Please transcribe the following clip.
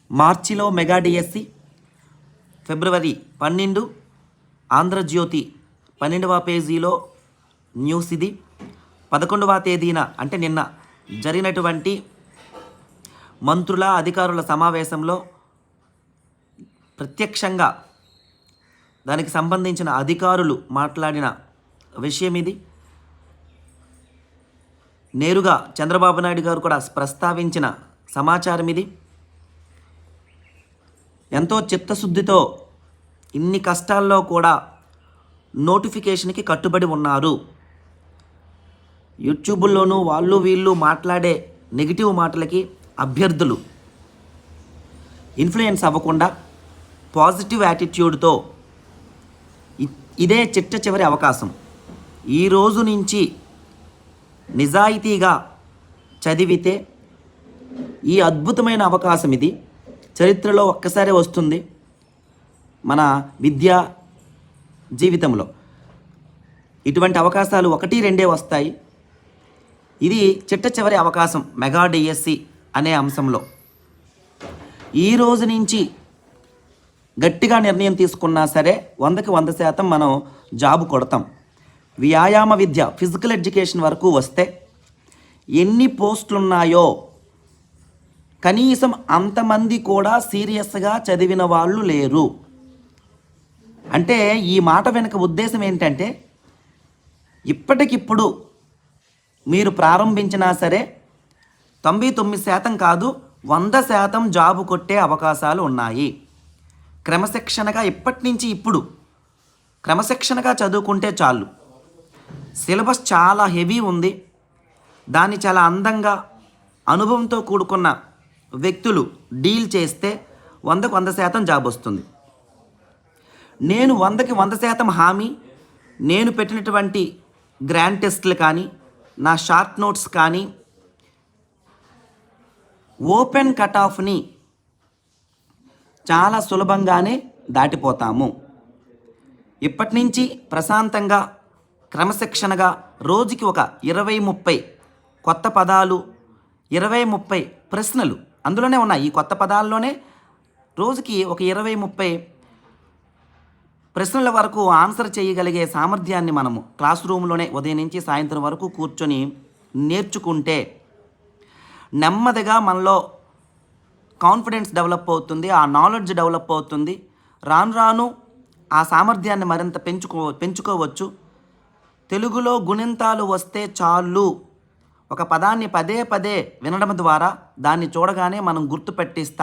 మార్చిలో mega DSC, ఫిబ్రవరి 12 ఆంధ్రజ్యోతి 12వ పేజీలో news ఇది. 11వ తేదీన అంటే నిన్న జరిగినటువంటి మంత్రుల అధికారుల సమావేశంలో ప్రత్యక్షంగా దానికి సంబంధించిన అధికారులు మాట్లాడిన విషయం ఇది. నేరుగా చంద్రబాబు నాయుడు గారు కూడా ప్రస్తావించిన సమాచారం ఇది. ఎంతో చిత్తశుద్ధితో ఇన్ని కష్టాల్లో కూడా నోటిఫికేషన్కి కట్టుబడి ఉన్నారు. యూట్యూబ్లోనూ వాళ్ళు వీళ్ళు మాట్లాడే నెగిటివ్ మాటలకి అభ్యర్థులు ఇన్ఫ్లుయెన్స్ అవ్వకుండా పాజిటివ్ యాటిట్యూడ్తో ఇదే చిట్ట చివరి అవకాశం, ఈ రోజు నుంచి నిజాయితీగా చదివితే ఈ అద్భుతమైన అవకాశం ఇది చరిత్రలో ఒక్కసారే వస్తుంది మన విద్యా జీవితంలో. ఇటువంటి అవకాశాలు 1-2 వస్తాయి. ఇది చిట్ట చివరి అవకాశం మెగా డిఎస్సి అనే అంశంలో. ఈ రోజు నుంచి గట్టిగా నిర్ణయం తీసుకున్నా సరే 100కి 100% మనం జాబు కొడతాం. వ్యాయామ విద్య ఫిజికల్ ఎడ్యుకేషన్ వరకు వస్తే ఎన్ని పోస్టులు ఉన్నాయో కనీసం అంతమంది కూడా సీరియస్గా చదివిన వాళ్ళు లేరు. అంటే ఈ మాట వెనుక ఉద్దేశం ఏంటంటే ఇప్పటికిప్పుడు మీరు ప్రారంభించినా సరే 99% కాదు 100% జాబు కొట్టే అవకాశాలు ఉన్నాయి. క్రమశిక్షణగా ఇప్పటి నుంచి ఇప్పుడు క్రమశిక్షణగా చదువుకుంటే చాలు. సిలబస్ చాలా హెవీ ఉంది. దాన్ని చాలా అందంగా అనుభవంతో కూడుకున్న వ్యక్తులు డీల్ చేస్తే 100కి 100% జాబ్ వస్తుంది. నేను 100కి 100% హామీ, నేను పెట్టినటువంటి గ్రాండ్ టెస్ట్లు కానీ నా షార్ట్ నోట్స్ కానీ ఓపెన్ కట్ ఆఫ్ని చాలా సులభంగానే దాటిపోతాము. ఇప్పటి నుంచి ప్రశాంతంగా క్రమశిక్షణగా రోజుకి ఒక 20-30 కొత్త పదాలు, 20-30 ప్రశ్నలు అందులోనే ఉన్నాయి. ఈ కొత్త పదాల్లోనే రోజుకి ఒక 20-30 ప్రశ్నల వరకు ఆన్సర్ చేయగలిగే సామర్థ్యాన్ని మనము క్లాస్ రూమ్లోనే ఉదయం నుంచి సాయంత్రం వరకు కూర్చొని నేర్చుకుంటే నెమ్మదిగా మనలో కాన్ఫిడెన్స్ డెవలప్ అవుతుంది, ఆ నాలెడ్జ్ డెవలప్ అవుతుంది. రాను రాను ఆ సామర్థ్యాన్ని మరింత పెంచుకోవచ్చు. తెలుగులో గుణింతాలు వస్తే చాలు. ఒక పదాన్ని పదే పదే వినడం ద్వారా దాన్ని చూడగానే మనం గుర్తుపెట్టేస్తాం.